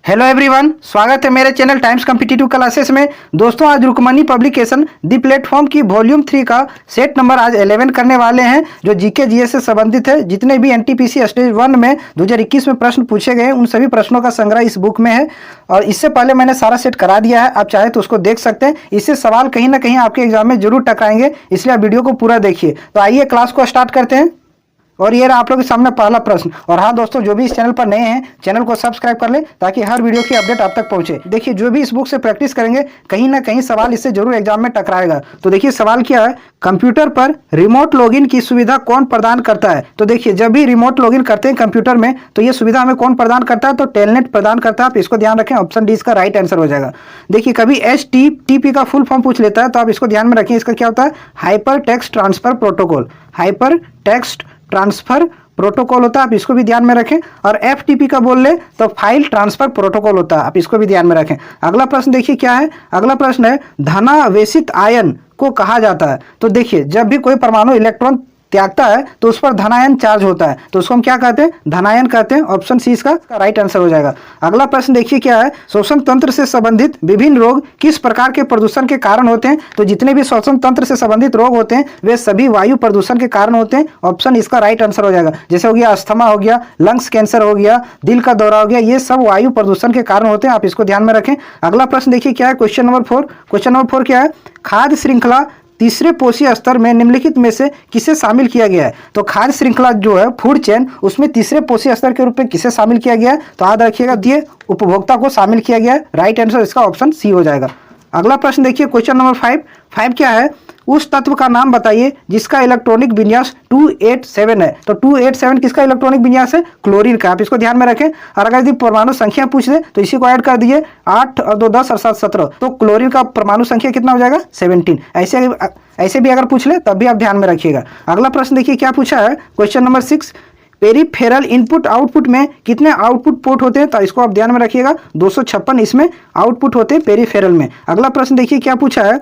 Hello everyone, स्वागत है मेरे चैनल टाइम्स कॉम्पिटिटिव क्लासेस में। दोस्तों, आज रुकमनी पब्लिकेशन दी प्लेटफॉर्म की वॉल्यूम 3 का सेट नंबर आज 11 करने वाले हैं, जो जीके जीएस से संबंधित है। जितने भी एनटीपीसी स्टेज 1 में 2021 में प्रश्न पूछे गए उन सभी प्रश्नों का संग्रह इस बुक में है और इससे पहले मैंने सारा सेट करा दिया है। आप चाहे तो उसको देख सकते हैं। इससे सवाल कहीं ना कहीं आपके एग्जाम में जरूर टकराएंगे, इसलिए आप वीडियो को पूरा देखिए। तो आइए क्लास को स्टार्ट करते हैं। और ये रहा आप लोगों के सामने पहला प्रश्न। और हाँ दोस्तों, जो भी इस चैनल पर नए हैं चैनल को सब्सक्राइब कर लें ताकि हर वीडियो की अपडेट आप तक पहुंचे। देखिए, जो भी इस बुक से प्रैक्टिस करेंगे कहीं ना कहीं सवाल इससे जरूर एग्जाम में टकराएगा। तो देखिए सवाल क्या है, कंप्यूटर पर रिमोट लॉगिन की सुविधा कौन प्रदान करता है। तो देखिए, जब भी रिमोट लॉगिन करते हैं कंप्यूटर में तो ये सुविधा हमें कौन प्रदान करता है, तो टेलनेट प्रदान करता है। आप इसको ध्यान रखें, ऑप्शन डी इसका राइट आंसर हो जाएगा। देखिए, कभी HTTP का फुल फॉर्म पूछ लेता है तो आप इसको ध्यान में रखें। इसका क्या होता है, hyper text transfer protocol. Hyper text transfer protocol होता है, आप इसको भी ध्यान में रखें। और FTP का बोल ले तो फाइल ट्रांसफर प्रोटोकॉल होता है, आप इसको भी ध्यान में रखें। अगला प्रश्न देखिए क्या है। अगला प्रश्न है, धनावेशित आयन को कहा जाता है। तो देखिए, जब भी कोई परमाणु इलेक्ट्रॉन त्यागता है तो उस पर धनायन चार्ज होता है, तो उसको हम क्या कहते हैं, धनायन कहते हैं। ऑप्शन सी इसका राइट आंसर हो जाएगा। अगला प्रश्न देखिए क्या है, श्वसन तंत्र से संबंधित विभिन्न रोग किस प्रकार के प्रदूषण के कारण होते हैं। तो जितने भी श्वसन तंत्र से संबंधित रोग होते हैं वे सभी वायु प्रदूषण के कारण होते हैं। ऑप्शन इसका राइट आंसर हो जाएगा। जैसे हो गया अस्थमा, हो गया लंग्स कैंसर, हो गया दिल का दौरा, हो गया, ये सब वायु प्रदूषण के कारण होते हैं, आप इसको ध्यान में रखें। अगला प्रश्न देखिए क्या है, क्वेश्चन नंबर 4। क्वेश्चन नंबर 4 क्या है, खाद्य श्रृंखला तीसरे पोषीय स्तर में निम्नलिखित में से किसे शामिल किया गया है। तो खाद्य श्रृंखला जो है फूड चेन, उसमें तीसरे पोषीय स्तर के रूप में किसे शामिल किया गया है। तो याद रखिएगा, दिए उपभोक्ता को शामिल किया गया है। राइट आंसर इसका ऑप्शन सी हो जाएगा। अगला प्रश्न देखिए, क्वेश्चन नंबर 5 क्या है, उस तत्व का नाम बताइए जिसका इलेक्ट्रॉनिक विन्यास 287 है। तो 287 किसका इलेक्ट्रॉनिक विन्यास है, क्लोरीन का, आप इसको ध्यान में रखें। और अगर यदि परमाणु संख्या पूछ दे तो इसी को ऐड कर दिए, 8 और 2 10 और 7 17। तो क्लोरीन का परमाणु संख्या कितना हो जाएगा, 17। ऐसे भी अगर पूछ ले तब भी आप ध्यान में रखिएगा। अगला प्रश्न देखिए क्या पूछा है, question number 6। Peripheral input output में कितने आउटपुट पोर्ट होते हैं। तो इसको आप ध्यान में रखिएगा, 256 इसमें आउटपुट होते हैं पेरिफेरल में। अगला प्रश्न देखिए क्या पूछा है,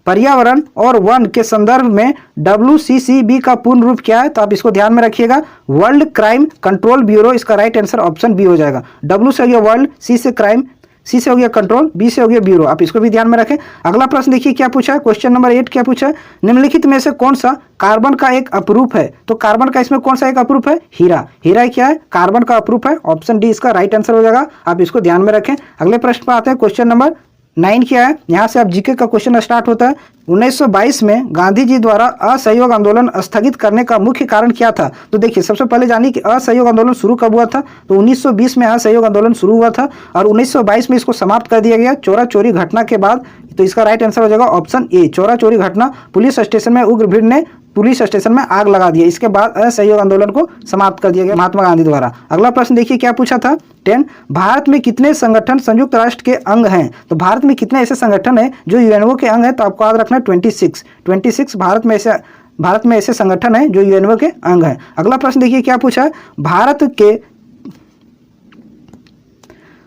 पर्यावरण और वन के संदर्भ में WCCB का पूर्ण रूप क्या है। तो आप इसको ध्यान में रखिएगा, वर्ल्ड क्राइम कंट्रोल ब्यूरो। इसका राइट आंसर ऑप्शन बी हो जाएगा। W से हो गया वर्ल्ड, C से क्राइम, C से हो गया कंट्रोल, B से हो गया ब्यूरो, आप इसको भी ध्यान में रखें। अगला प्रश्न देखिए क्या पूछा है, क्वेश्चन नंबर 8 क्या पूछा है, निम्नलिखित में से कौन सा कार्बन का एक अपरूप है। तो कार्बन का इसमें कौन सा एक अपरूप है, हीरा। हीरा क्या है, कार्बन का अपरूप है। ऑप्शन डी इसका राइट आंसर हो जाएगा, आप इसको ध्यान में रखें। अगले प्रश्न पर आते हैं, क्वेश्चन नंबर 9 क्या है। यहाँ से आप जीके का क्वेश्चन स्टार्ट होता है। 1922 में गांधी जी द्वारा असहयोग आंदोलन स्थगित करने का मुख्य कारण क्या था। तो देखिए, सबसे पहले जानिए कि असहयोग आंदोलन शुरू कब हुआ था। तो 1920 में असहयोग आंदोलन शुरू हुआ था और 1922 में इसको समाप्त कर दिया गया चोरा चोरी घटना के बाद। तो इसका राइट आंसर हो जाएगा ऑप्शन ए, चोरा चोरी घटना। पुलिस स्टेशन में उग्र भीड़ ने पुलिस स्टेशन में आग लगा दिया, इसके बाद असहयोग आंदोलन को समाप्त कर दिया गया महात्मा गांधी द्वारा। अगला प्रश्न देखिए क्या पूछा था, 10। भारत में कितने संगठन संयुक्त राष्ट्र के अंग हैं। तो भारत में कितने ऐसे संगठन हैं जो यूएनओ के अंग हैं। तो आपको याद रखना 26 भारत में ऐसे संगठन हैं जो यूएनओ के अंग हैं। अगला प्रश्न देखिए क्या पूछा है,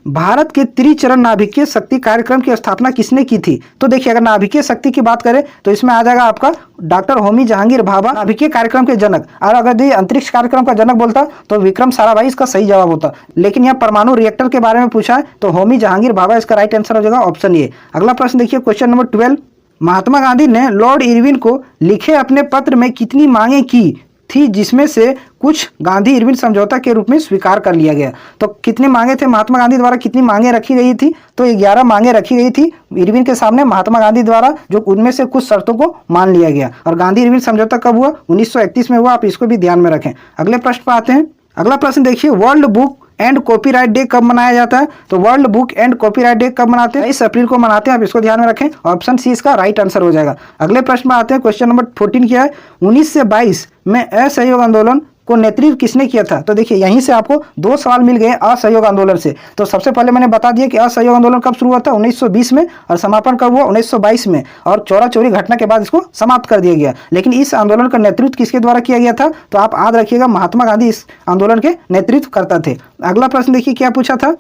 भारत के त्रिचरण नाभिकीय शक्ति कार्यक्रम की स्थापना किसने की थी। तो देखिए, अगर नाभिकीय शक्ति की बात करें तो इसमें आ जाएगा आपका डॉक्टर होमी जहांगीर भाभा, नाभिकीय कार्यक्रम के जनक। और अगर ये अंतरिक्ष कार्यक्रम का जनक बोलता तो विक्रम साराभाई इसका सही जवाब होता, लेकिन यहाँ परमाणु रिएक्टर के बारे में पूछा है तो होमी जहांगीर भाभा इसका राइट आंसर हो जाएगा, ऑप्शन ए। अगला प्रश्न देखिए, क्वेश्चन नंबर 12। महात्मा गांधी ने लॉर्ड इरविन को लिखे अपने पत्र में कितनी मांगे की थी, जिसमें से कुछ गांधी इरविन समझौता के रूप में स्वीकार कर लिया गया। तो कितने मांगे थे महात्मा गांधी द्वारा, कितनी मांगे रखी गई थी। तो 11 मांगे रखी गई थी इरविन के सामने महात्मा गांधी द्वारा, जो उनमें से कुछ शर्तों को मान लिया गया। और गांधी इरविन समझौता कब हुआ, 1931 में हुआ, आप इसको भी ध्यान में रखें। अगले प्रश्न पर आते हैं। अगला प्रश्न देखिए, world book and copyright day कब मनाया जाता है। तो world book and copyright day कब मनाते हैं, 23 अप्रैल को मनाते हैं, आप इसको ध्यान में रखें। ऑप्शन सी इसका राइट आंसर हो जाएगा। अगले प्रश्न में आते हैं, क्वेश्चन नंबर 14 क्या है, 19 से 22 में असहयोग आंदोलन को नेतृत्व किसने किया था। तो देखिए, यहीं से आपको 2 सवाल मिल गए असहयोग आंदोलन से। तो सबसे पहले मैंने बता दिया कि असहयोग आंदोलन कब शुरू हुआ था, 1920 में, और समापन कब हुआ, 1922 में, और चोरा चोरी घटना के बाद इसको समाप्त कर दिया गया। लेकिन इस आंदोलन का नेतृत्व किसके द्वारा किया गया था। तो आप याद रखिएगा, महात्मा गांधी इस आंदोलन के नेतृत्व करता थे। अगला प्रश्न देखिए क्या पूछा था।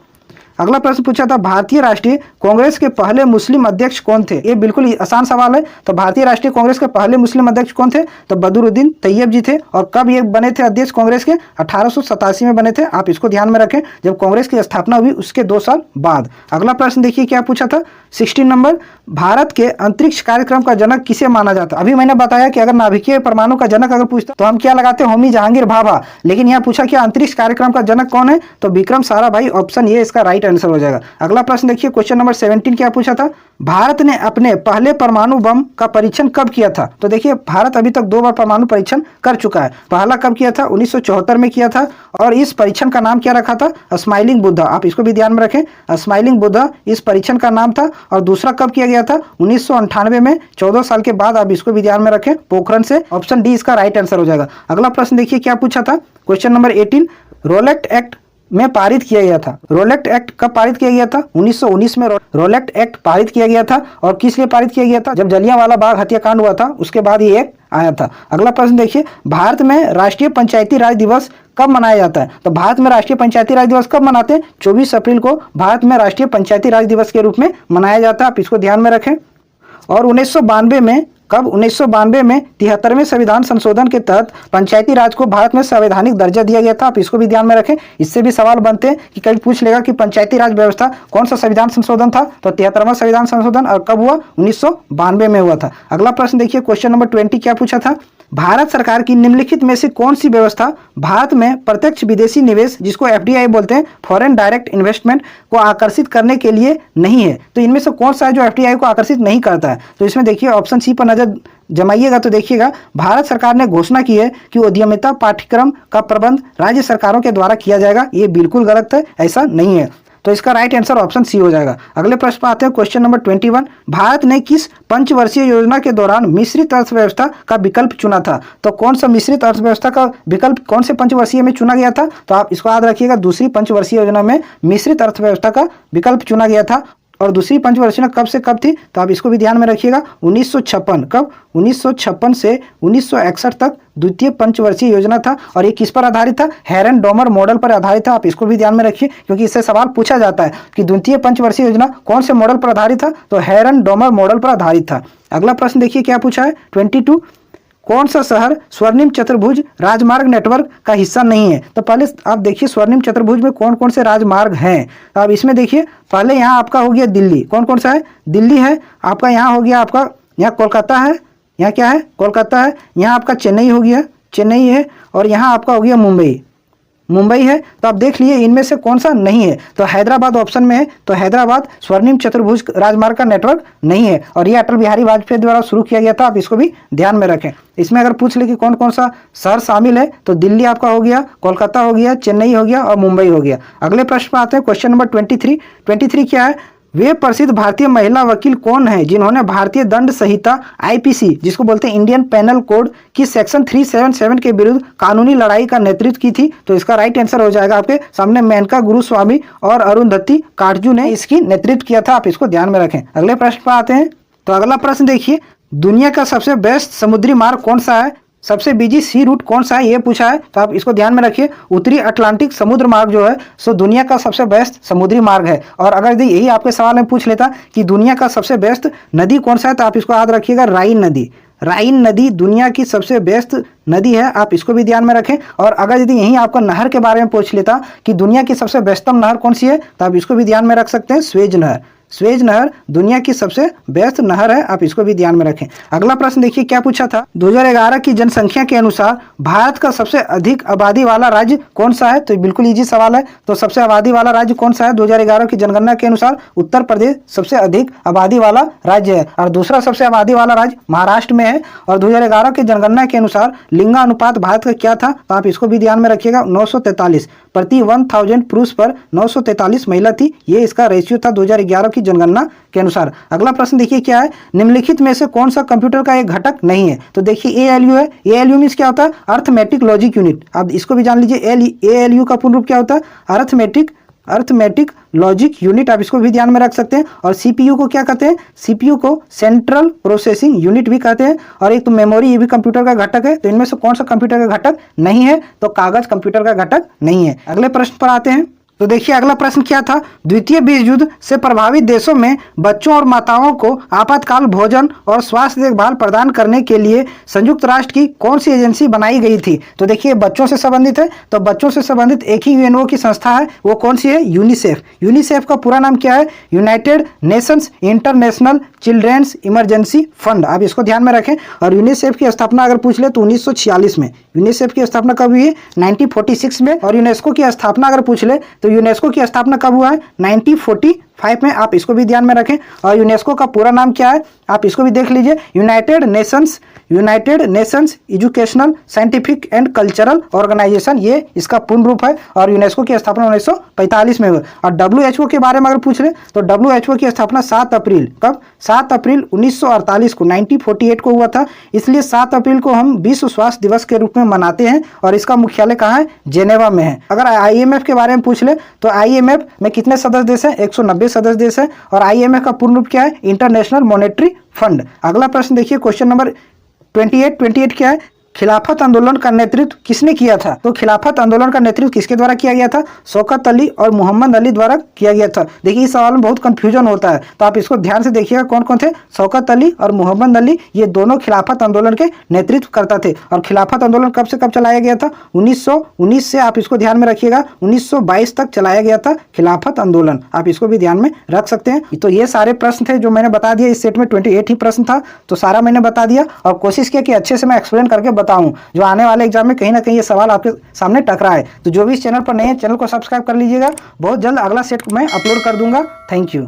अगला प्रश्न पूछा था भारतीय राष्ट्रीय कांग्रेस के पहले मुस्लिम अध्यक्ष कौन थे। ये बिल्कुल ही आसान सवाल है। तो भारतीय राष्ट्रीय कांग्रेस के पहले मुस्लिम अध्यक्ष कौन थे, तो बदरुद्दीन तैयब जी थे। और कब ये बने थे अध्यक्ष कांग्रेस के, 1887 में बने थे। आप इसको ध्यान में रखें, जब कांग्रेस की स्थापना हुई उसके 2 साल बाद। अगला प्रश्न देखिए क्या पूछा था, 16 नंबर, भारत के अंतरिक्ष कार्यक्रम का जनक किसे माना जाता है। अभी मैंने बताया कि अगर नाभिकीय परमाणु का जनक अगर पूछता तो हम क्या लगाते हैं, होमी जहांगीर भाभा। लेकिन यहाँ पूछा कि अंतरिक्ष कार्यक्रम का जनक कौन है, तो विक्रम साराभाई, ऑप्शन ए इसका राइट आंसर हो जाएगा। अगला प्रश्न देखिए क्वेश्चन नंबर 17 क्या पूछा था, भारत ने अपने पहले परमाणु बम का परीक्षण कब किया था। तो देखिए भारत अभी तक 2 बार परमाणु परीक्षण कर चुका है। पहला कब किया था, 1974 में किया था। और इस परीक्षण का नाम क्या रखा था, स्माइलिंग बुद्धा। आप इसको भी ध्यान में रखें, स्माइलिंग बुद्धा इस परीक्षण का नाम था। और दूसरा कब किया गया था, 1998 में, 14 साल के बाद। आप इसको भी ध्यान में रखें, पोखरण से। ऑप्शन डी इसका राइट आंसर हो जाएगा। अगला प्रश्न देखिए क्या पूछा था, क्वेश्चन नंबर 18, रोलेक्ट एक्ट में पारित किया गया था। रोलेक्ट एक्ट कब पारित किया गया था, 1919 में रोलेक्ट एक्ट पारित किया गया था। और किस लिए पारित किया गया था, जब जलियांवाला बाग हत्याकांड हुआ था उसके बाद ये एक्ट आया था। अगला प्रश्न देखिए, भारत में राष्ट्रीय पंचायती राज दिवस कब मनाया जाता है। तो भारत में राष्ट्रीय पंचायती राज दिवस कब मनाते हैं, 24 अप्रैल को भारत में राष्ट्रीय पंचायती राज दिवस के रूप में मनाया जाता है। आप इसको ध्यान में रखें। और 1992 में, कब, 1992 में 73वें संविधान संशोधन के तहत पंचायती राज को भारत में संवैधानिक दर्जा दिया गया था। आप इसको भी ध्यान में रखें। इससे भी सवाल बनते हैं कि कभी पूछ लेगा कि पंचायती राज व्यवस्था कौन सा संविधान संशोधन था, तो 73वां संविधान संशोधन। और कब हुआ, 1992 में हुआ था। अगला प्रश्न देखिए क्वेश्चन नंबर 20 क्या पूछा था, भारत सरकार की निम्नलिखित में से कौन सी व्यवस्था भारत में प्रत्यक्ष विदेशी निवेश, जिसको एफडीआई बोलते हैं, फॉरेन डायरेक्ट इन्वेस्टमेंट, को आकर्षित करने के लिए नहीं है। तो इनमें से कौन सा है जो एफडीआई को आकर्षित नहीं करता है। तो इसमें देखिए ऑप्शन सी पर नजर जमाइएगा तो देखिएगा, भारत सरकार ने घोषणा की है कि उद्यमिता पाठ्यक्रम का प्रबंध राज्य सरकारों के द्वारा किया जाएगा। ये बिल्कुल गलत है, ऐसा नहीं है। तो इसका राइट आंसर ऑप्शन सी हो जाएगा। अगले प्रश्न पर आते हैं क्वेश्चन नंबर 21, भारत ने किस पंचवर्षीय योजना के दौरान मिश्रित अर्थव्यवस्था का विकल्प चुना था। तो कौन सा मिश्रित अर्थव्यवस्था का विकल्प कौन से पंचवर्षीय में चुना गया था, तो आप इसको याद रखिएगा, दूसरी पंचवर्षीय योजना में मिश्रित अर्थव्यवस्था का विकल्प चुना गया था। और दूसरी पंचवर्षीय कब से कब थी, तो आप इसको भी ध्यान में रखिएगा, 1956। कब, 1956 से 1961 तक द्वितीय पंचवर्षीय योजना था। और ये किस पर आधारित था, हेरन डोमर मॉडल पर आधारित था। आप इसको भी ध्यान में रखिए, क्योंकि इससे सवाल पूछा जाता है कि द्वितीय पंचवर्षीय योजना कौन से मॉडल पर आधारित था, तो हेरन डोमर मॉडल पर आधारित था। अगला प्रश्न देखिए क्या पूछा है, 22, कौन सा शहर स्वर्णिम चतुर्भुज राजमार्ग नेटवर्क का हिस्सा नहीं है। तो पहले आप देखिए स्वर्णिम चतुर्भुज में कौन कौन से राजमार्ग हैं। तो आप इसमें देखिए, पहले यहाँ आपका हो गया दिल्ली, कौन कौन सा है, दिल्ली है आपका, यहाँ हो गया आपका, यहाँ कोलकाता है, यहाँ क्या है, कोलकाता है, यहाँ आपका चेन्नई हो गया, चेन्नई है। और यहाँ आपका हो गया मुंबई, मुंबई है। तो आप देख लिए इनमें से कौन सा नहीं है, तो हैदराबाद ऑप्शन में है। तो हैदराबाद स्वर्णिम चतुर्भुज राजमार्ग का नेटवर्क नहीं है। और ये अटल बिहारी वाजपेयी द्वारा शुरू किया गया था। आप इसको भी ध्यान में रखें। इसमें अगर पूछ ले कि कौन कौन सा शहर शामिल है, तो दिल्ली आपका हो गया, कोलकाता हो गया, चेन्नई हो गया और मुंबई हो गया। अगले प्रश्न पर आते हैं क्वेश्चन नंबर 23 क्या है, वे प्रसिद्ध भारतीय महिला वकील कौन है जिन्होंने भारतीय दंड संहिता आईपीसी, जिसको बोलते हैं इंडियन पेनल कोड की सेक्शन 377 के विरुद्ध कानूनी लड़ाई का नेतृत्व की थी। तो इसका राइट आंसर हो जाएगा आपके सामने, मेनका गुरुस्वामी और अरुंधति काटजू ने इसकी नेतृत्व किया था। आप इसको ध्यान में रखें। अगले प्रश्न पर आते हैं। तो अगला प्रश्न देखिए, दुनिया का सबसे बेस्ट समुद्री मार्ग कौन सा है, सबसे बिजी सी रूट कौन सा है, ये पूछा है। तो आप इसको ध्यान में रखिए, उत्तरी अटलांटिक समुद्र मार्ग जो है सो दुनिया का सबसे बेस्ट समुद्री मार्ग है। और अगर यही आपके सवाल में पूछ लेता कि दुनिया का सबसे बेस्ट नदी कौन सा है, तो आप इसको याद रखिएगा, राइन नदी। राइन नदी दुनिया की सबसे बेस्ट नदी है। आप इसको भी ध्यान में रखें। और अगर यदि यही आपको नहर के बारे में पूछ लेता कि दुनिया की सबसे बेस्टतम नहर कौन सी है, तो आप इसको भी ध्यान में रख सकते हैं, स्वेज नहर। स्वेज नहर दुनिया की सबसे बेस्ट नहर है। आप इसको भी ध्यान में रखें। अगला प्रश्न देखिए क्या पूछा था, 2011 की जनसंख्या के अनुसार भारत का सबसे अधिक आबादी वाला राज्य कौन सा है। तो बिल्कुल इजी सवाल है। तो सबसे आबादी वाला राज्य कौन सा है, 2011 की जनगणना के अनुसार उत्तर प्रदेश सबसे अधिक आबादी वाला राज्य है। और दूसरा सबसे आबादी वाला राज्य महाराष्ट्र में है। और 2011 की जनगणना के अनुसार लिंगानुपात भारत का क्या था, तो आप इसको भी ध्यान में रखिएगा, 943 प्रति 1000 पुरुष पर 943 महिला थी। ये इसका रेशियो था 2011 की जनगणना के अनुसार। अगला प्रश्न देखिए क्या है, निम्नलिखित में से कौन सा कंप्यूटर का एक घटक नहीं है। तो देखिए ALU है। ALU मींस क्या होता है, अर्थमेटिक लॉजिक यूनिट। आप इसको भी जान लीजिए, ALU का पूर्ण रूप क्या होता है, अर्थमेटिक लॉजिक यूनिट। आप इसको भी ध्यान में रख सकते हैं। और CPU को क्या कहते हैं, CPU को सेंट्रल प्रोसेसिंग यूनिट भी कहते हैं। और एक तो मेमोरी, ये भी कंप्यूटर का घटक है। तो इनमें से कौन सा कंप्यूटर का घटक नहीं है, तो कागज कंप्यूटर का घटक नहीं है। अगले प्रश्न पर आते हैं। तो देखिए अगला प्रश्न क्या था, द्वितीय विश्व युद्ध से प्रभावित देशों में बच्चों और माताओं को आपातकाल भोजन और स्वास्थ्य देखभाल प्रदान करने के लिए संयुक्त राष्ट्र की कौन सी एजेंसी बनाई गई थी। तो देखिए बच्चों से संबंधित है, तो बच्चों से संबंधित एक ही यूएनओ की संस्था है, वो कौन सी है, यूनिसेफ। यूनिसेफ का पूरा नाम क्या है, United Nations International Children's Emergency Fund. आप इसको ध्यान में रखें। और यूनिसेफ की स्थापना अगर पूछ ले तो 1946 में। यूनिसेफ की स्थापना कब हुई है, 1946 में। और यूनेस्को की स्थापना अगर पूछ ले तो यूनेस्को की स्थापना कब हुआ है, 1945 में। आप इसको भी ध्यान में रखें। और यूनेस्को का पूरा नाम क्या है, आप इसको भी देख लीजिए, United Nations Educational Scientific and Cultural Organization, ये इसका पूर्ण रूप है। और यूनेस्को की स्थापना 1945 में हुई। और WHO के बारे में अगर पूछ ले तो WHO की स्थापना 7 अप्रैल, कब, 7 अप्रैल 1948 को, 1948 को हुआ था। इसलिए 7 अप्रैल को हम विश्व स्वास्थ्य दिवस के रूप में मनाते हैं। और इसका मुख्यालय कहाँ है, जेनेवा में है। अगर IMF के बारे में पूछ ले तो IMF में कितने सदस्य देश हैं, 190 सदस्य देश हैं। और IMF का पूर्ण रूप क्या है, इंटरनेशनल मॉनेटरी फंड। अगला प्रश्न देखिए, क्वेश्चन नंबर 28 क्या है, खिलाफत आंदोलन का नेतृत्व किसने किया था। तो खिलाफत आंदोलन का नेतृत्व किसके द्वारा किया गया था, शौकत अली और मोहम्मद अली द्वारा किया गया था। देखिए इस सवाल में बहुत कंफ्यूजन होता है, तो आप इसको ध्यान से देखिएगा कौन कौन थे, शौकत अली और मोहम्मद अली, ये दोनों खिलाफत आंदोलन के नेतृत्व करता थे। और खिलाफत आंदोलन कब से कब चलाया गया था, 1919 से, आप इसको ध्यान में रखिएगा, 1922 तक चलाया गया था खिलाफत आंदोलन। आप इसको भी ध्यान में रख सकते हैं। तो ये सारे प्रश्न थे जो मैंने बता दिया। इस सेट में 28 ही प्रश्न था, तो सारा मैंने बता दिया। और कोशिश किया कि अच्छे से मैं एक्सप्लेन करके बताऊं, जो आने वाले एग्जाम में कहीं ना कहीं ये सवाल आपके सामने टकराए। तो जो भी इस चैनल पर नए हैं, चैनल को सब्सक्राइब कर लीजिएगा। बहुत जल्द अगला सेट मैं अपलोड कर दूंगा। Thank you.